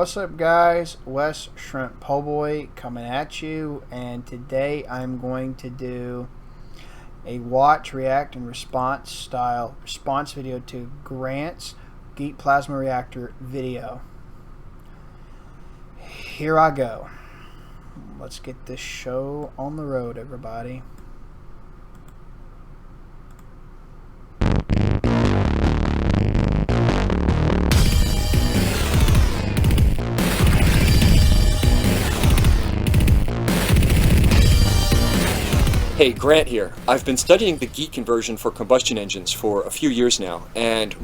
What's up, guys? Wes Shrimp Po' Boy coming at you, and today I'm going to do a watch, react, and response style response video to Grant's GEET Plasma Reactor video. Here I go. Let's get this show on the road, everybody. Hey, Grant here. I've been studying the GEET conversion for combustion engines for a few years now, and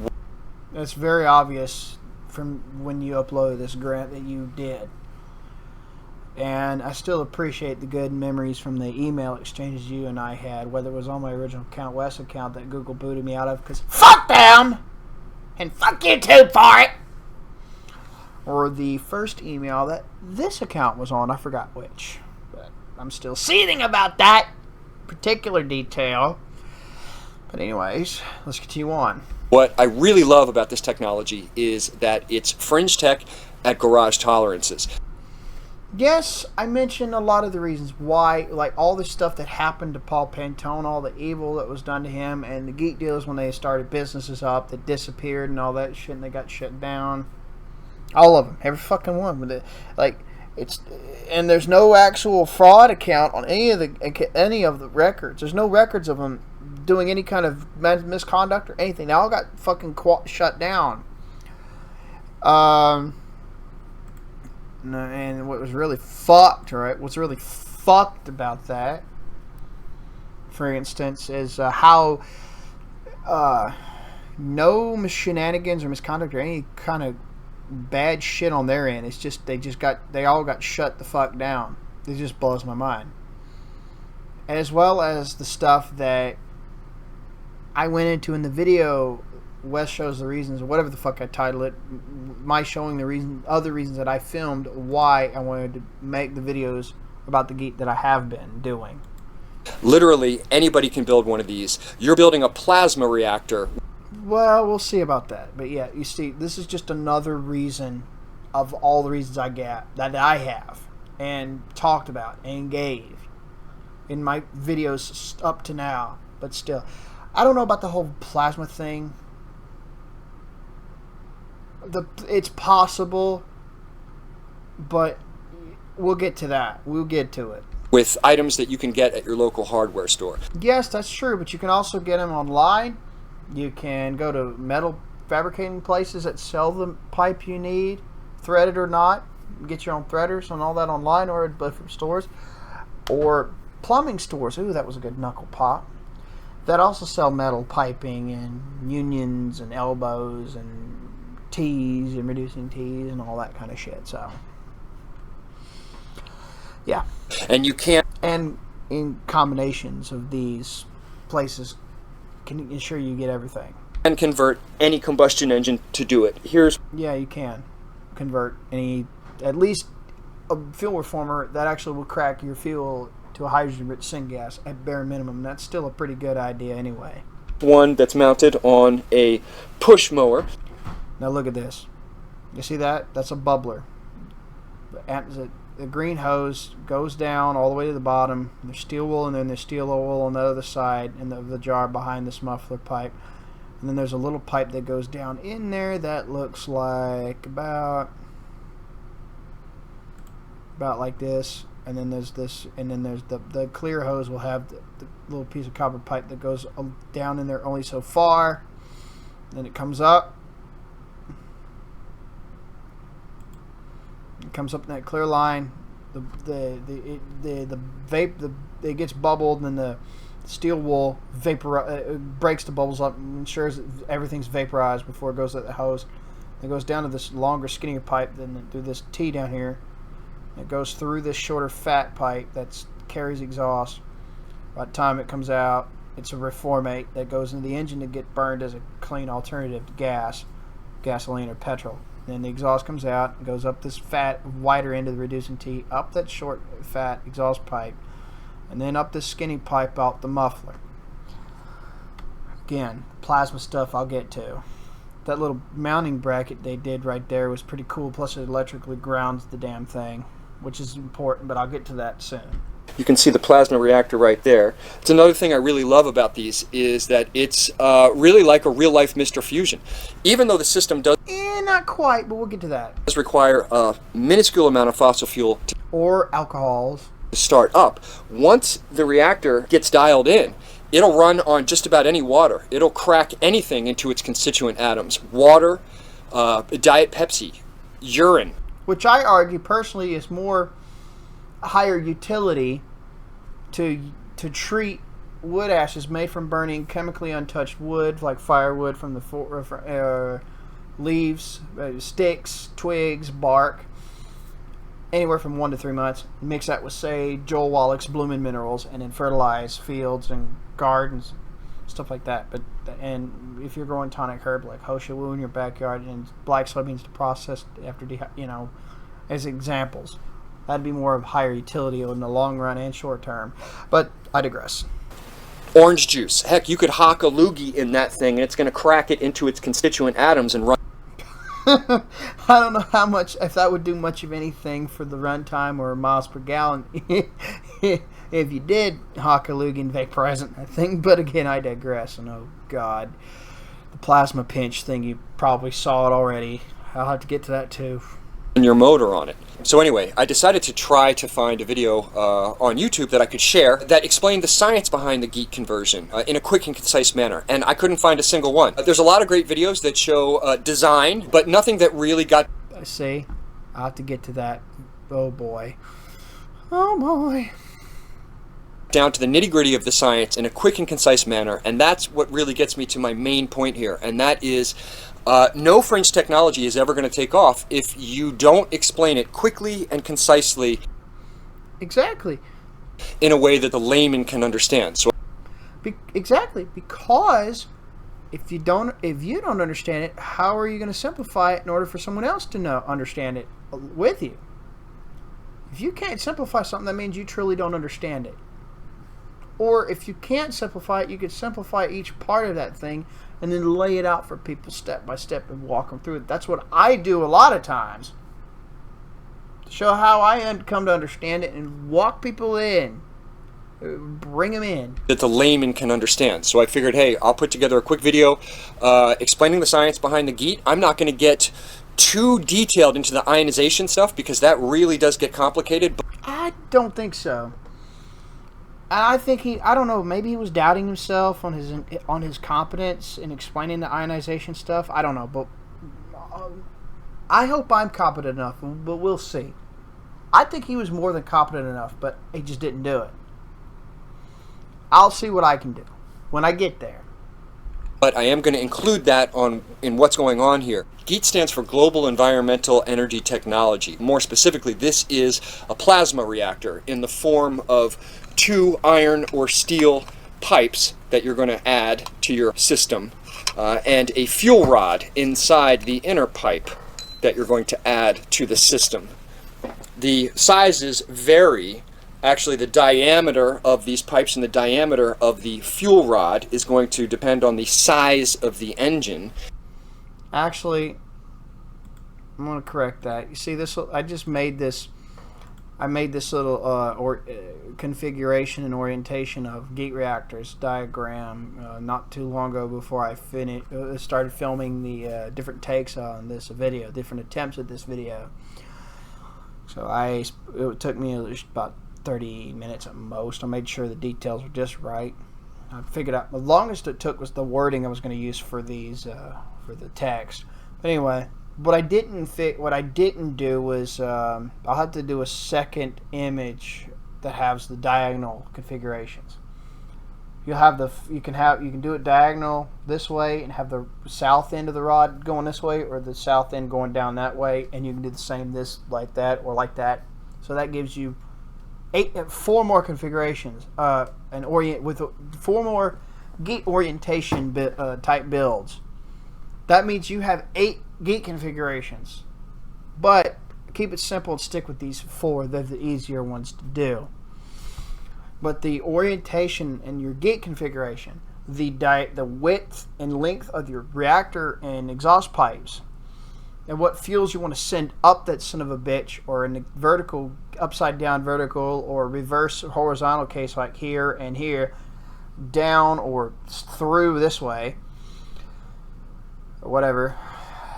it's very obvious from when you uploaded this, Grant, that you did. And I still appreciate the good memories from the email exchanges you and I had, whether it was on my original account, Wes account, that Google booted me out of, because fuck them! And fuck YouTube for it! Or the first email that this account was on, I forgot which. But I'm still seething about that particular detail. But anyways, let's continue on. what I really love about this technology is that it's fringe tech at garage tolerances. Yes, I mentioned a lot of the reasons why, like all the stuff that happened to Paul Pantone, all the evil that was done to him, and the GEET Dealers when they started businesses up that disappeared and all that shit, and they got shut down. All of them, every fucking one. With it, like it's, and there's no actual fraud account on any of the records. There's no records of them doing any kind of misconduct or anything. They all got fucking shut down. And what was really fucked, right? What's really fucked about that, for instance, is how no shenanigans or misconduct or any kind of bad shit on their end. It's just they all got shut the fuck down. It just blows my mind. As well as the stuff that I went into in the video. Wes shows the reasons, or whatever the fuck I title it, my showing the other reasons that I filmed why I wanted to make the videos about the GEET that I have been doing. Literally anybody can build one of these. You're building a plasma reactor. Well, we'll see about that. But yeah, you see, this is just another reason of all the reasons I have and talked about and gave in my videos up to now. But still, I don't know about the whole plasma thing. It's possible, but we'll get to that. We'll get to it. With items that you can get at your local hardware store. Yes, that's true, but you can also get them online. You can go to metal fabricating places that sell the pipe you need, threaded or not. Get your own threaders and all that online or at different stores. Or plumbing stores. Ooh, that was a good knuckle pop. That also sell metal piping and unions and elbows and T's and reducing T's and all that kind of shit. So yeah, and you can't, and in combinations of these places can ensure you get everything and convert any combustion engine to do it. Yeah, you can convert any, at least a fuel reformer that actually will crack your fuel to a hydrogen rich syngas at bare minimum. That's still a pretty good idea anyway. One that's mounted on a push mower. Now look at this. You see that? That's a bubbler. The green hose goes down all the way to the bottom. There's steel wool, and then there's steel oil on the other side in the jar behind this muffler pipe. And then there's a little pipe that goes down in there that looks like about like this. And then there's this, and then there's the clear hose will have the little piece of copper pipe that goes down in there only so far. Then it comes up. It comes up in that clear line. It gets bubbled, and then the steel wool breaks the bubbles up and ensures that everything's vaporized before it goes at the hose. It goes down to this longer, skinnier pipe, then through this T down here. It goes through this shorter, fat pipe that carries exhaust. By the time it comes out, it's a reformate that goes into the engine to get burned as a clean alternative to gas, gasoline, or petrol. Then the exhaust comes out and goes up this fat, wider end of the reducing T, up that short, fat exhaust pipe, and then up this skinny pipe out the muffler. Again, plasma stuff I'll get to. that little mounting bracket they did right there was pretty cool. Plus, it electrically grounds the damn thing, which is important, but I'll get to that soon. You can see the plasma reactor right there. It's another thing I really love about these is that it's really like a real-life Mr. Fusion. Even though the system does Not quite, but we'll get to that. require a minuscule amount of fossil fuel Or alcohols. to start up, once the reactor gets dialed in, it'll run on just about any water. It'll crack anything into its constituent atoms. Water, Diet Pepsi, urine. Which I argue personally is more higher utility to treat wood ashes made from burning chemically untouched wood, like firewood from the leaves, sticks, twigs, bark, anywhere from 1 to 3 months. Mix that with, say, Joel Wallach's Bloomin' Minerals, and then fertilize fields and gardens, stuff like that. And if you're growing tonic herb like Hosha Wu in your backyard and black soybeans to process after as examples, that'd be more of higher utility in the long run and short term. But I digress. Orange juice. Heck, you could hock a loogie in that thing and it's going to crack it into its constituent atoms and run. I don't know how much, if that would do much of anything for the runtime or miles per gallon if you did hock a loogie and vaporize it, I think. But again, I digress. And oh God, the plasma pinch thing, you probably saw it already. I'll have to get to that too. Your motor on it. So anyway, I decided to try to find a video on YouTube that I could share that explained the science behind the GEET conversion in a quick and concise manner, and I couldn't find a single one. There's a lot of great videos that show design, but nothing that really got... I see. I'll have to get to that. Oh boy. Oh boy. Down to the nitty-gritty of the science in a quick and concise manner, and that's what really gets me to my main point here, and that is no fringe technology is ever going to take off if you don't explain it quickly and concisely. Exactly. In a way that the layman can understand. So exactly, because if you don't understand it, how are you going to simplify it in order for someone else to understand it with you? If you can't simplify something, that means you truly don't understand it. Or if you can't simplify it, you could simplify each part of that thing and then lay it out for people step by step and walk them through it. That's what I do a lot of times, to show how I come to understand it and walk people in, bring them in. That the layman can understand. So I figured, hey, I'll put together a quick video explaining the science behind the GEET. I'm not going to get too detailed into the ionization stuff because that really does get complicated. But I don't think so. I think I don't know, maybe he was doubting himself on his competence in explaining the ionization stuff. I don't know, but I hope I'm competent enough, but we'll see. I think he was more than competent enough, but he just didn't do it. I'll see what I can do when I get there. But I am going to include that in what's going on here. GEET stands for Global Environmental Energy Technology. More specifically, this is a plasma reactor in the form of 2 iron or steel pipes that you're going to add to your system, and a fuel rod inside the inner pipe that you're going to add to the system. The sizes vary. Actually, the diameter of these pipes and the diameter of the fuel rod is going to depend on the size of the engine. Actually, I'm going to correct that. You see, I made this little configuration and orientation of GEET reactors diagram not too long ago before I started filming the different takes on this video, different attempts at this video. So it took me about 30 minutes at most. I made sure the details were just right. I figured out the longest it took was the wording I was going to use for these for the text. But anyway, what I didn't do was I'll have to do a second image that has the diagonal configurations. You can do it diagonal this way and have the south end of the rod going this way, or the south end going down that way, and you can do the same like that or like that. So that gives you 4 more configurations with 4 more GEET orientation type builds. That means you have 8 GEET configurations, but keep it simple and stick with these 4. They're the easier ones to do. But the orientation in your GEET configuration, the width and length of your reactor and exhaust pipes, and what fuels you want to send up that son of a bitch, or in the vertical, upside down vertical, or reverse horizontal case like here and here, down or through this way, or whatever.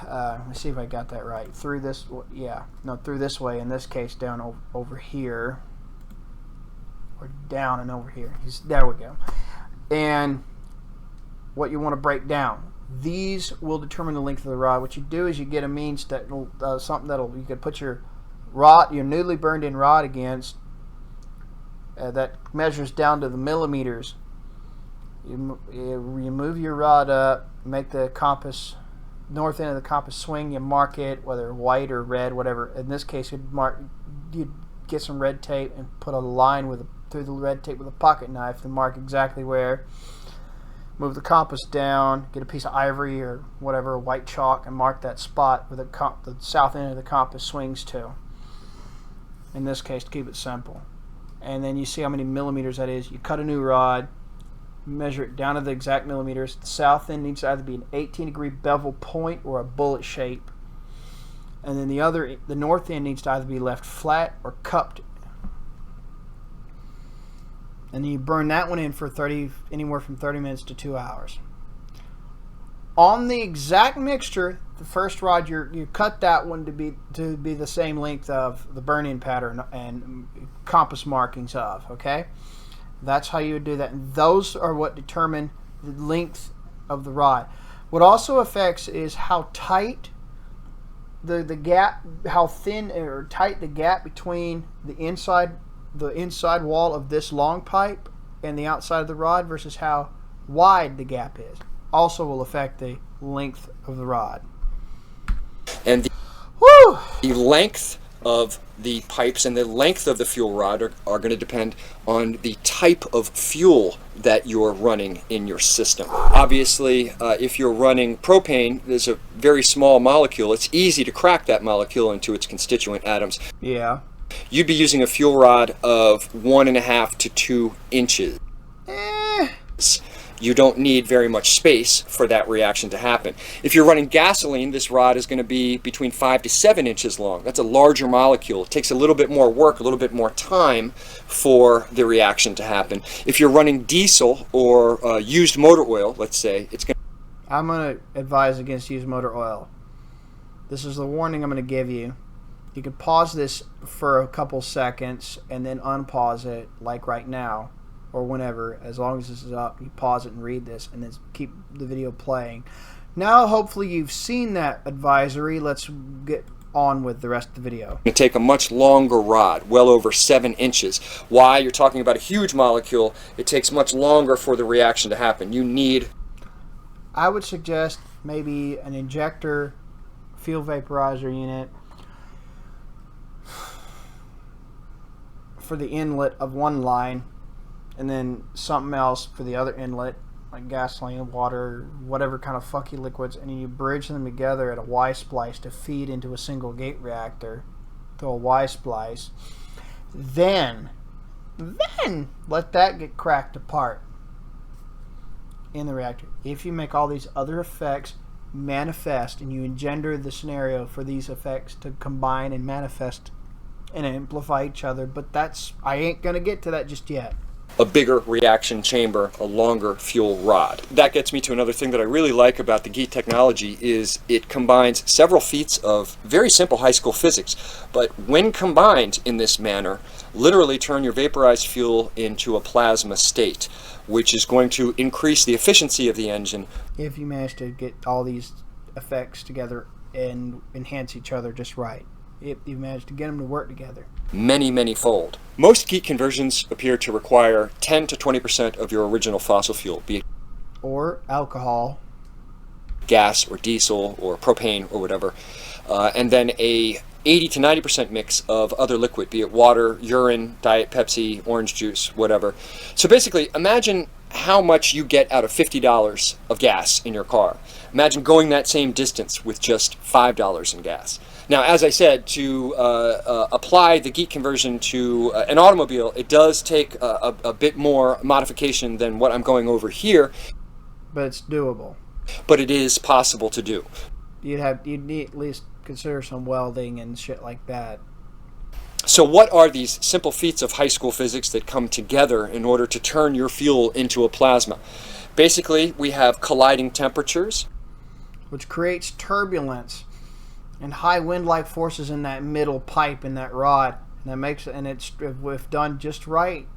Let me see if I got that right. Through this, yeah, no, through this way. In this case, down over here, or down and over here. There we go. And what you want to break down. These will determine the length of the rod. What you do is you get a means that something that'll you could put your rod, your newly burned in rod against, that measures down to the millimeters. You move your rod up, make the compass, north end of the compass swing. You mark it, whether white or red, whatever. In this case, you'd get some red tape and put a line through the red tape with a pocket knife to mark exactly where. Move the compass down, get a piece of ivory or whatever, white chalk, and mark that spot where the south end of the compass swings to. In this case, to keep it simple. And then you see how many millimeters that is. You cut a new rod, measure it down to the exact millimeters. The south end needs to either be an 18-degree bevel point or a bullet shape. And then the north end needs to either be left flat or cupped. And then you burn that one in for anywhere from 30 minutes to 2 hours. On the exact mixture, the first rod, you cut that one to be the same length of the burn-in pattern and compass markings of. Okay, that's how you would do that. And those are what determine the length of the rod. What also affects is how tight the gap, how thin or tight the gap between the inside wall of this long pipe and the outside of the rod versus how wide the gap is. Also will affect the length of the rod. And the length of the pipes and the length of the fuel rod are going to depend on the type of fuel that you're running in your system. Obviously, if you're running propane, there's a very small molecule. It's easy to crack that molecule into its constituent atoms. Yeah. You'd be using a fuel rod of 1.5 to 2 inches. You don't need very much space for that reaction to happen. If you're running gasoline, this rod is going to be between 5 to 7 inches long. That's a larger molecule. It takes a little bit more work, a little bit more time for the reaction to happen. If you're running diesel or used motor oil, let's say, it's going to... I'm going to advise against used motor oil. This is the warning I'm going to give you. You can pause this for a couple seconds and then unpause it, like right now or whenever. As long as this is up, you pause it and read this and then keep the video playing. Now hopefully you've seen that advisory. Let's get on with the rest of the video. You take a much longer rod, well over 7 inches. Why? You're talking about a huge molecule. It takes much longer for the reaction to happen. You need... I would suggest maybe an injector fuel vaporizer unit for the inlet of one line, and then something else for the other inlet, like gasoline, water, whatever kind of funky liquids, and then you bridge them together at a Y splice to feed into a single gate reactor through a Y splice. Then let that get cracked apart in the reactor. If you make all these other effects manifest and you engender the scenario for these effects to combine and manifest and amplify each other, but I ain't gonna get to that just yet. A bigger reaction chamber, a longer fuel rod. That gets me to another thing that I really like about the GEET technology is it combines several feats of very simple high school physics, but when combined in this manner, literally turn your vaporized fuel into a plasma state, which is going to increase the efficiency of the engine. If you manage to get all these effects together and enhance each other just right. If you manage to get them to work together. Many fold. Most GEET conversions appear to require 10 to 20% of your original fossil fuel, be it or alcohol, gas or diesel or propane or whatever, and then a 80 to 90% mix of other liquid, be it water, urine, Diet Pepsi, orange juice, whatever. So basically, imagine how much you get out of $50 of gas in your car. Imagine going that same distance with just $5 in gas. Now, as I said, to apply the GEET conversion to an automobile, it does take a bit more modification than what I'm going over here. but it's doable. But it is possible to do. You'd need at least consider some welding and shit like that. So what are these simple feats of high school physics that come together in order to turn your fuel into a plasma? Basically, we have colliding temperatures, which creates turbulence and high wind-like forces in that middle pipe in that rod, and that makes it. And it's, if done just right,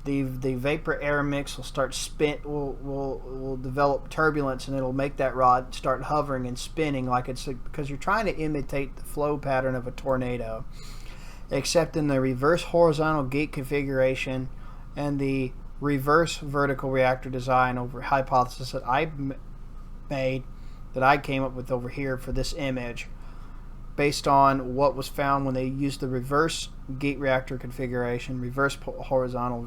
the vapor air mix will start will develop turbulence, and it'll make that rod start hovering and spinning like it's, because you're trying to imitate the flow pattern of a tornado, except in the reverse horizontal GEET configuration and the reverse vertical reactor design over hypothesis that I made, that I came up with over here for this image, based on what was found when they used the reverse GEET reactor configuration, reverse horizontal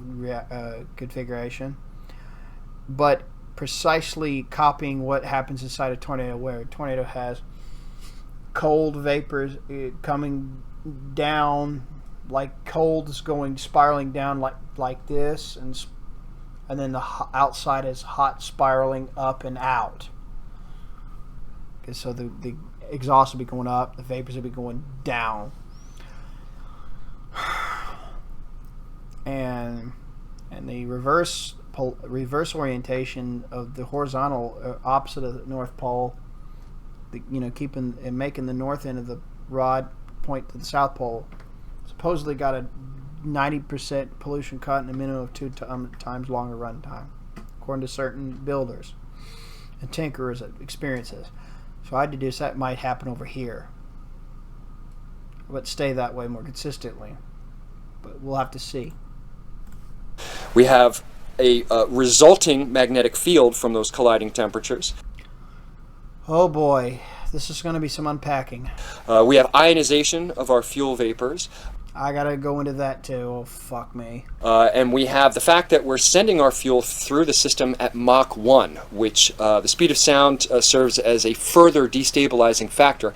configuration, but precisely copying what happens inside a tornado, where a tornado has cold vapors coming down, like cold is going spiraling down like this, and then the outside is hot spiraling up and out. Okay, so the exhaust will be going up, the vapors will be going down, and the reverse orientation of the horizontal opposite of the North Pole, keeping and making the north end of the rod point to the South Pole, supposedly got a 90% pollution cut and a minimum of 2 times longer run time, according to certain builders and tinkerers that experiences. So I deduce that might happen over here, but stay that way more consistently. But we'll have to see. We have a resulting magnetic field from those colliding temperatures. Oh boy, this is going to be some unpacking. We have ionization of our fuel vapors. I gotta go into that too. Oh, fuck me. And we have the fact that we're sending our fuel through the system at Mach 1, which the speed of sound serves as a further destabilizing factor.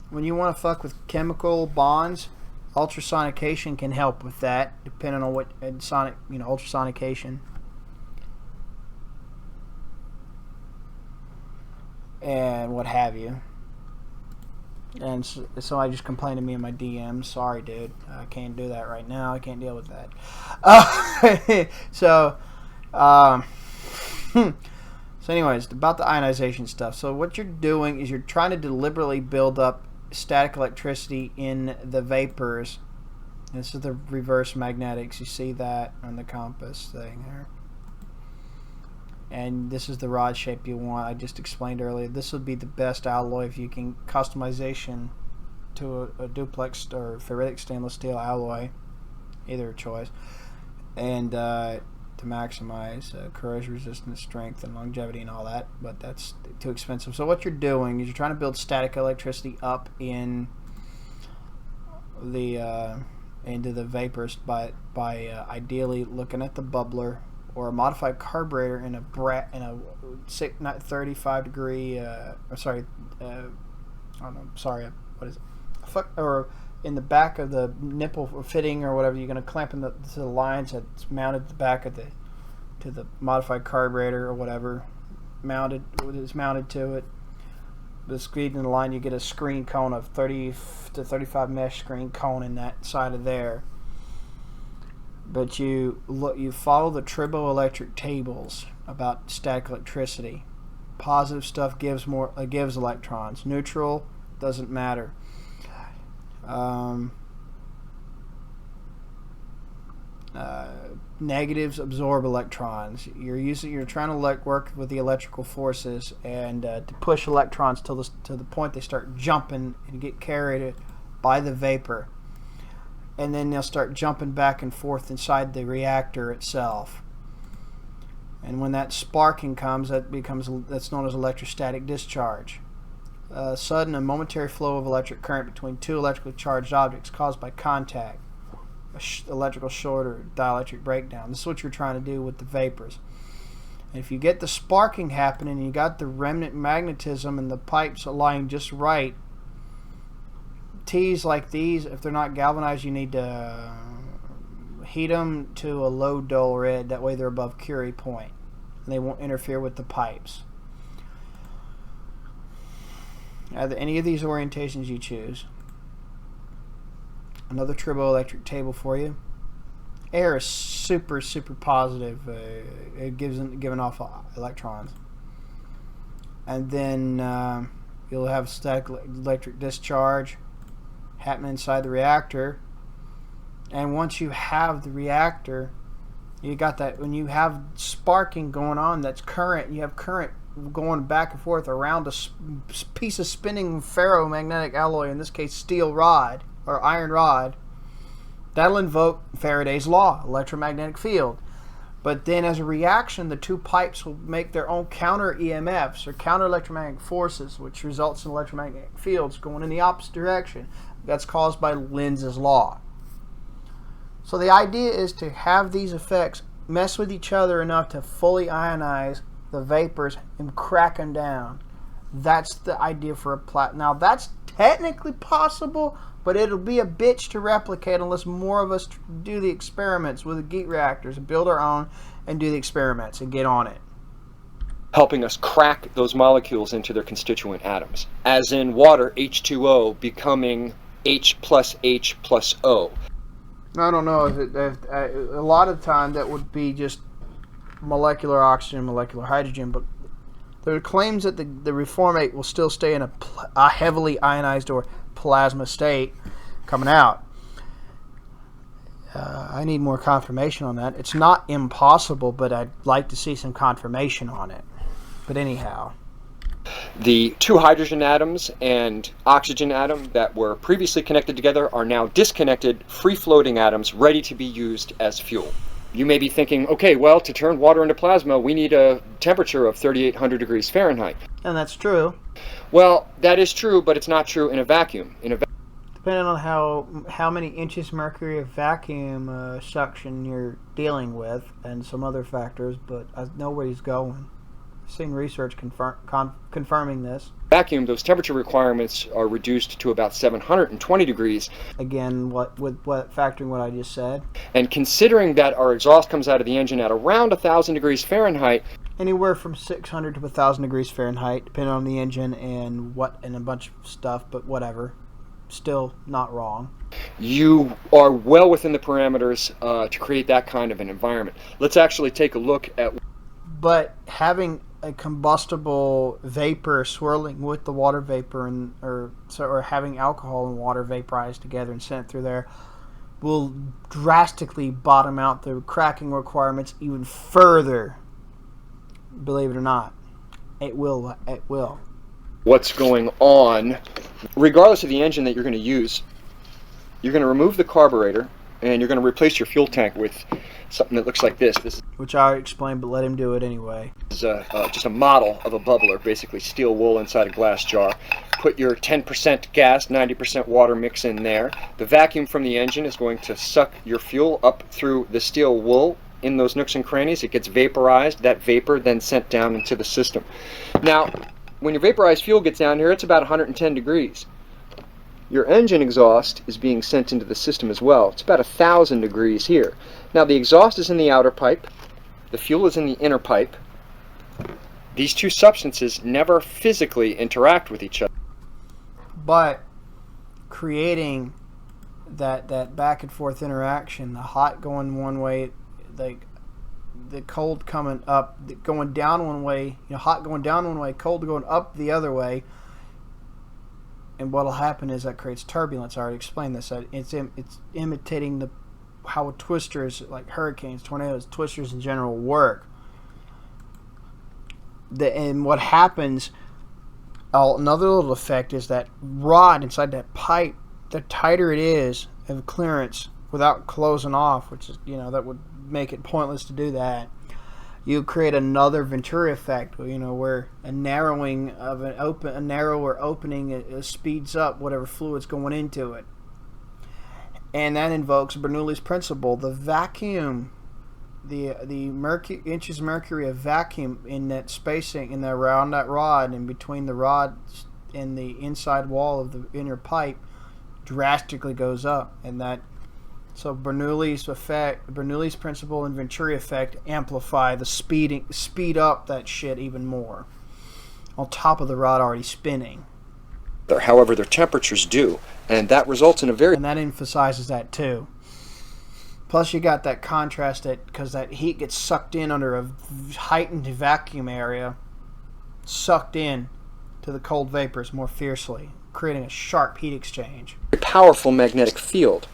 When you want to fuck with chemical bonds, ultrasonication can help with that, depending on what ultrasonication. And what have you. And so I just complained to me in my DMs. Sorry, dude. I can't do that right now. I can't deal with that. So anyways, about the ionization stuff. So what you're doing is you're trying to deliberately build up static electricity in the vapors. This is the reverse magnetics. You see that on the compass thing there. And this is the rod shape you want. I just explained earlier. This would be the best alloy if you can customization to a duplex or ferritic stainless steel alloy, either choice, and to maximize corrosion resistance, strength, and longevity and all that. But that's too expensive. So what you're doing is you're trying to build static electricity up in the into the vapors by ideally looking at the bubbler or a modified carburetor in a 35 degree or in the back of the nipple fitting or whatever. You're going to clamp in to the lines that's mounted at the back of to the modified carburetor or whatever is mounted to it. The speed in the line, you get a screen cone of 30 to 35 mesh screen cone in that side of there. But you follow the triboelectric tables about static electricity. Positive stuff gives electrons. Neutral doesn't matter. Negatives absorb electrons. You're trying to work with the electrical forces and to push electrons to the point they start jumping and get carried by the vapor. And then they'll start jumping back and forth inside the reactor itself. And when that sparking comes, that's known as electrostatic discharge. Sudden and momentary flow of electric current between two electrically charged objects caused by contact, electrical short or dielectric breakdown. This is what you're trying to do with the vapors. And if you get the sparking happening and you got the remnant magnetism and the pipes aligning just right, teas like these, if they're not galvanized, you need to heat them to a low dull red. That way they're above Curie point. and they won't interfere with the pipes. Either any of these orientations you choose. Another turboelectric table for you. Air is super positive. It giving off electrons. And then you'll have static electric discharge happening inside the reactor. And once you have the reactor, you got that. When you have sparking going on, that's current. You have current going back and forth around a piece of spinning ferromagnetic alloy, in this case steel rod or iron rod. That'll invoke Faraday's law, electromagnetic field. But then as a reaction, the two pipes will make their own counter EMFs, or counter electromagnetic forces, which results in electromagnetic fields going in the opposite direction. That's caused by Lenz's law. So the idea is to have these effects mess with each other enough to fully ionize the vapors and crack them down. That's the idea for a Now that's technically possible, but it'll be a bitch to replicate unless more of us do the experiments with the GEET reactors and build our own and do the experiments and get on it. Helping us crack those molecules into their constituent atoms. As in water, H2O becoming H plus O. I don't know if a lot of the time that would be just molecular oxygen, molecular hydrogen, but there are claims that the reformate will still stay in a heavily ionized or plasma state coming out. I need more confirmation on that. It's not impossible, but I'd like to see some confirmation on it. But anyhow, the two hydrogen atoms and oxygen atom that were previously connected together are now disconnected, free-floating atoms ready to be used as fuel. You may be thinking, okay, well, to turn water into plasma, we need a temperature of 3,800 degrees Fahrenheit. And that's true. Well, that is true, but it's not true in a vacuum. Depending on how many inches mercury of vacuum suction you're dealing with, and some other factors, but I know where he's going. I've seen research confirming this. Vacuum, those temperature requirements are reduced to about 720 degrees. Again, factoring what I just said. And considering that our exhaust comes out of the engine at around 1,000 degrees Fahrenheit, anywhere from 600 to 1,000 degrees Fahrenheit, depending on the engine and a bunch of stuff, but whatever. Still not wrong. You are well within the parameters to create that kind of an environment. Let's actually take a look at... But having a combustible vapor swirling with the water vapor or having alcohol and water vaporized together and sent through there will drastically bottom out the cracking requirements even further. Believe it or not, it will. What's going on, regardless of the engine that you're going to use, you're going to remove the carburetor and you're going to replace your fuel tank with something that looks like this. Which I explained, but let him do it anyway. This is just a model of a bubbler, basically steel wool inside a glass jar. Put your 10% gas, 90% water mix in there. The vacuum from the engine is going to suck your fuel up through the steel wool in those nooks and crannies. It gets vaporized. That vapor then sent down into the system. Now, when your vaporized fuel gets down here, it's about 110 degrees. Your engine exhaust is being sent into the system as well. It's about 1,000 degrees here. Now the exhaust is in the outer pipe, the fuel is in the inner pipe. These two substances never physically interact with each other. But creating that back and forth interaction, the hot going one way, like the cold coming up, going down one way, hot going down one way, cold going up the other way. And what'll happen is that creates turbulence. I already explained this. It's imitating how twisters, like hurricanes, tornadoes, twisters in general work. And what happens, another little effect is that rod inside that pipe, the tighter it is of clearance without closing off, which is, that would make it pointless to do that. You create another Venturi effect, where a narrowing of a narrower opening speeds up whatever fluid's going into it, and that invokes Bernoulli's principle. The vacuum, the inches mercury of vacuum in that spacing around that rod and between the rod and the inside wall of the inner pipe drastically goes up, and that So Bernoulli's principle and Venturi effect amplify the speed up that shit even more. On top of the rod already spinning. However, their temperatures do, and that results in a very... And that emphasizes that too. Plus you got that contrast because that heat gets sucked in under a heightened vacuum area, sucked in to the cold vapors more fiercely, creating a sharp heat exchange. A powerful magnetic field.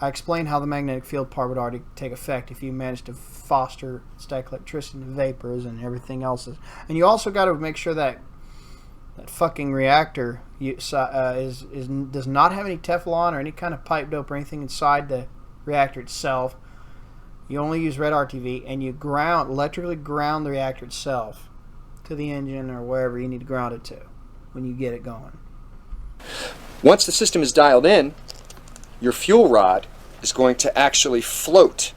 I explained how the magnetic field part would already take effect if you managed to foster static electricity in the vapors and everything else. And you also got to make sure that fucking reactor does not have any Teflon or any kind of pipe dope or anything inside the reactor itself. You only use red RTV, and you electrically ground the reactor itself to the engine or wherever you need to ground it to when you get it going. Once the system is dialed in, your fuel rod is going to actually float.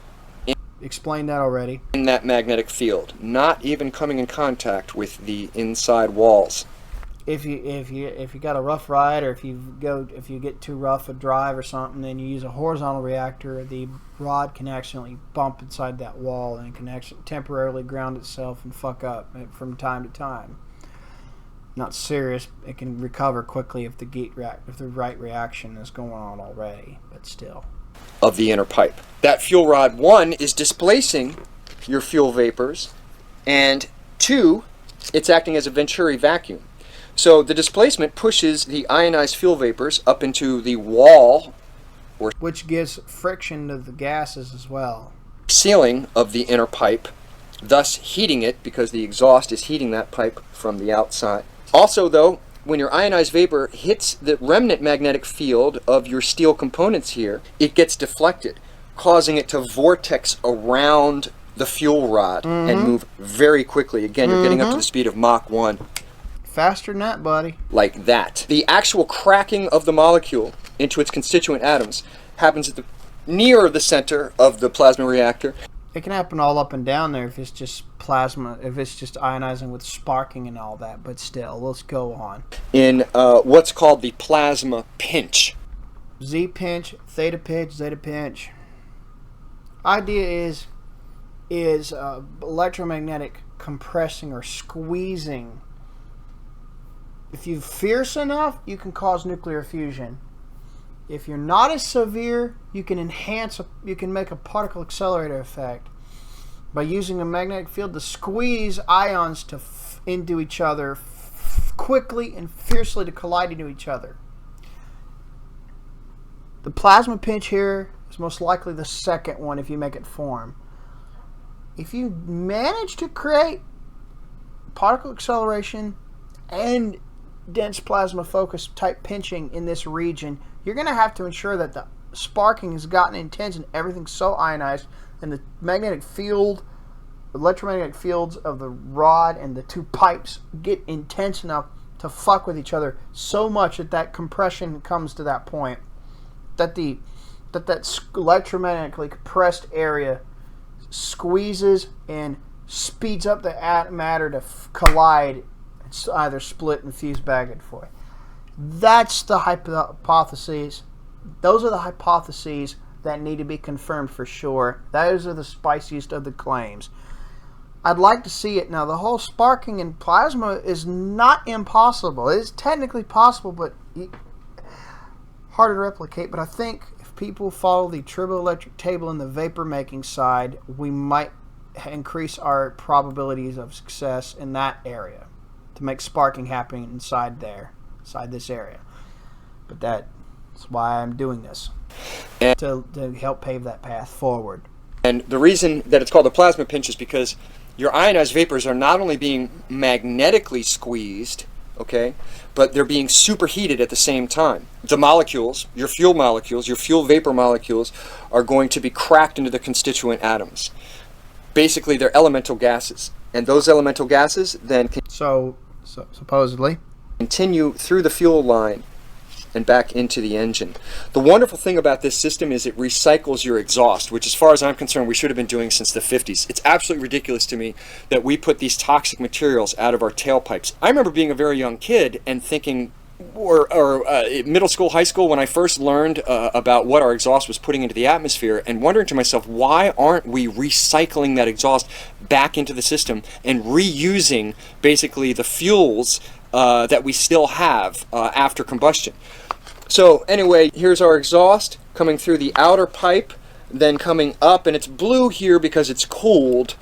Explained that already. In that magnetic field, not even coming in contact with the inside walls. If you got a rough ride, or if you get too rough a drive or something, then you use a horizontal reactor, the rod can accidentally bump inside that wall and can actually temporarily ground itself and fuck up from time to time. Not serious. It can recover quickly if the right reaction is going on already, but still. Of the inner pipe. That fuel rod, 1, is displacing your fuel vapors, and 2, it's acting as a Venturi vacuum. So the displacement pushes the ionized fuel vapors up into the wall, which gives friction to the gases as well. Ceiling of the inner pipe, thus heating it because the exhaust is heating that pipe from the outside. Also, though, when your ionized vapor hits the remnant magnetic field of your steel components here, it gets deflected, causing it to vortex around the fuel rod and move very quickly. Again, you're getting up to the speed of Mach 1. Faster than that, buddy. Like that. The actual cracking of the molecule into its constituent atoms happens at near the center of the plasma reactor. It can happen all up and down there if it's just plasma, if it's just ionizing with sparking and all that, but still, let's go on. In what's called the plasma pinch. Z pinch, theta pinch, zeta pinch. Idea is electromagnetic compressing or squeezing. If you're fierce enough, you can cause nuclear fusion. If you're not as severe, you can make a particle accelerator effect by using a magnetic field to squeeze ions into each other quickly and fiercely to collide into each other. The plasma pinch here is most likely the second one if you make it form. If you manage to create particle acceleration and dense plasma focus type pinching in this region, you're going to have to ensure that the sparking has gotten intense and everything's so ionized, and the magnetic field, electromagnetic fields of the rod and the two pipes get intense enough to fuck with each other so much that compression comes to that point that that electromagnetically compressed area squeezes and speeds up the matter to collide. It's either split and fuse back and forth. That's the hypotheses. Those are the hypotheses that need to be confirmed for sure. Those are the spiciest of the claims. I'd like to see it. Now, the whole sparking in plasma is not impossible. It is technically possible, but harder to replicate. But I think if people follow the turboelectric table in the vapor making side, we might increase our probabilities of success in that area to make sparking happen inside this area. But that's why I'm doing this, to help pave that path forward. And the reason that it's called a plasma pinch is because your ionized vapors are not only being magnetically squeezed, okay, but they're being superheated at the same time. The molecules, your fuel vapor molecules, are going to be cracked into the constituent atoms. Basically, they're elemental gases. And those elemental gases then supposedly continue through the fuel line and back into the engine. The wonderful thing about this system is it recycles your exhaust, which as far as I'm concerned we should have been doing since the 50s. It's absolutely ridiculous to me that we put these toxic materials out of our tailpipes. I remember being a very young kid and thinking middle school, high school, when I first learned about what our exhaust was putting into the atmosphere, and wondering to myself, why aren't we recycling that exhaust back into the system and reusing basically the fuels that we still have after combustion. So anyway, here's our exhaust coming through the outer pipe, then coming up, and it's blue here because it's cooled.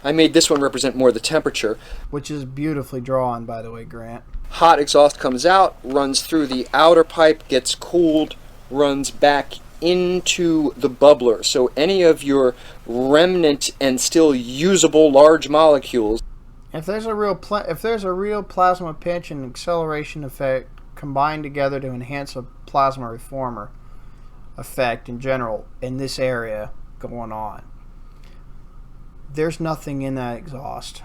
I made this one represent more the temperature. Which is beautifully drawn, by the way, Grant. Hot exhaust comes out, runs through the outer pipe, gets cooled, runs back into the bubbler. So any of your remnant and still usable large molecules. If there's a real plasma pinch and acceleration effect combined together to enhance a plasma reformer effect in general in this area going on, there's nothing in that exhaust.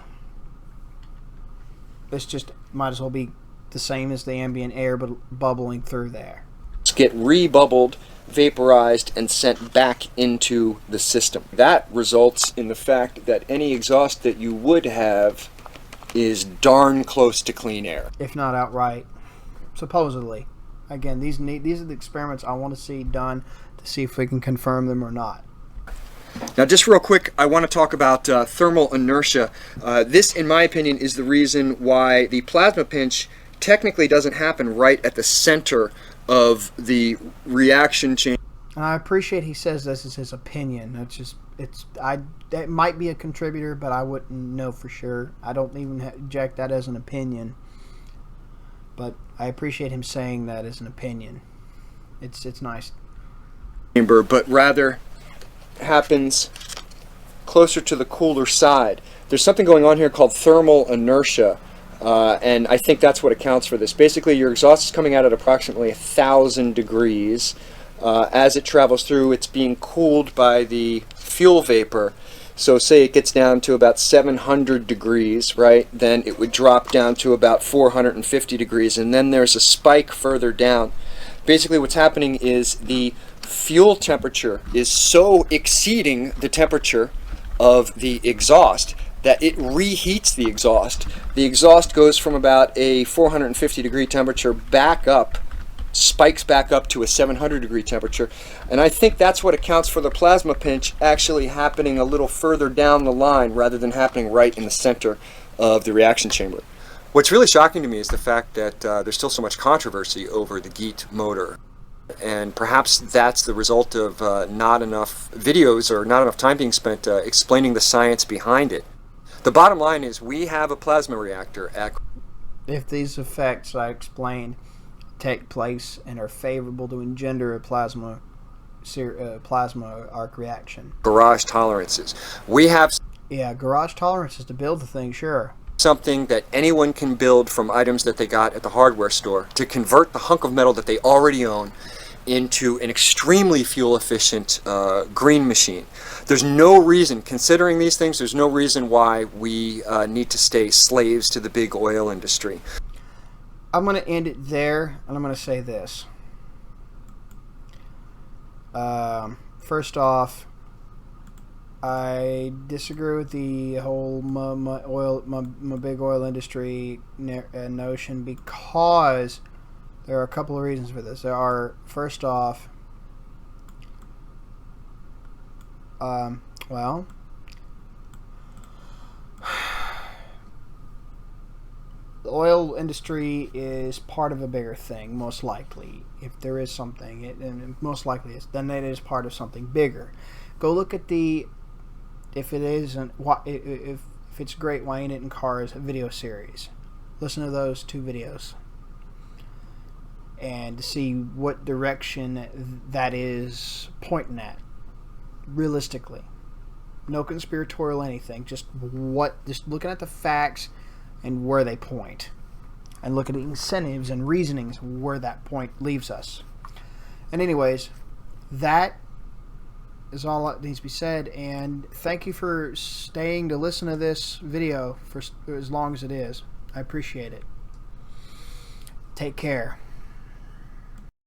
It's just might as well be the same as the ambient air, but bubbling through there. Get rebubbled, vaporized, and sent back into the system. That results in the fact that any exhaust that you would have is darn close to clean air, if not outright. Supposedly. Again, these are the experiments I want to see done to see if we can confirm them or not. Now, just real quick, I want to talk about thermal inertia. This, in my opinion, is the reason why the plasma pinch technically doesn't happen right at the center of the reaction chain. And I appreciate he says this is his opinion. That might be a contributor, but I wouldn't know for sure. I don't even inject that as an opinion. But I appreciate him saying that as an opinion. It's nice. Chamber, but rather happens closer to the cooler side. There's something going on here called thermal inertia, and I think that's what accounts for this. Basically, your exhaust is coming out at approximately 1,000 degrees. As it travels through, it's being cooled by the fuel vapor. So say it gets down to about 700 degrees, right? Then it would drop down to about 450 degrees, and then there's a spike further down. Basically what's happening is the fuel temperature is so exceeding the temperature of the exhaust that it reheats the exhaust. The exhaust goes from about a 450 degree temperature back up, spikes back up to a 700 degree temperature, and I think that's what accounts for the plasma pinch actually happening a little further down the line rather than happening right in the center of the reaction chamber. What's really shocking to me is the fact that there's still so much controversy over the GEET motor, and perhaps that's the result of not enough videos or not enough time being spent explaining the science behind it. The bottom line is we have a plasma reactor at... If these effects I explained take place and are favorable to engender a plasma arc reaction. Garage tolerances. We have... Yeah, garage tolerances to build the thing, sure. Something that anyone can build from items that they got at the hardware store to convert the hunk of metal that they already own into an extremely fuel efficient green machine. There's no reason, considering these things, there's no reason why we need to stay slaves to the big oil industry. I'm going to end it there, and I'm going to say this. First off, I disagree with the whole my big oil industry notion, because there are a couple of reasons for this. There are, first off, well, the oil industry is part of a bigger thing, most likely. If there is something, and most likely is, then it is part of something bigger. Go look at the, if it isn't, if it's great, why ain't it in cars, video series. Listen to those 2 videos and see what direction that is pointing at, realistically. No conspiratorial anything, just looking at the facts and where they point, and look at the incentives and reasonings where that point leaves us. And anyways, that is all that needs to be said, and thank you for staying to listen to this video for as long as it is. I appreciate it. Take care.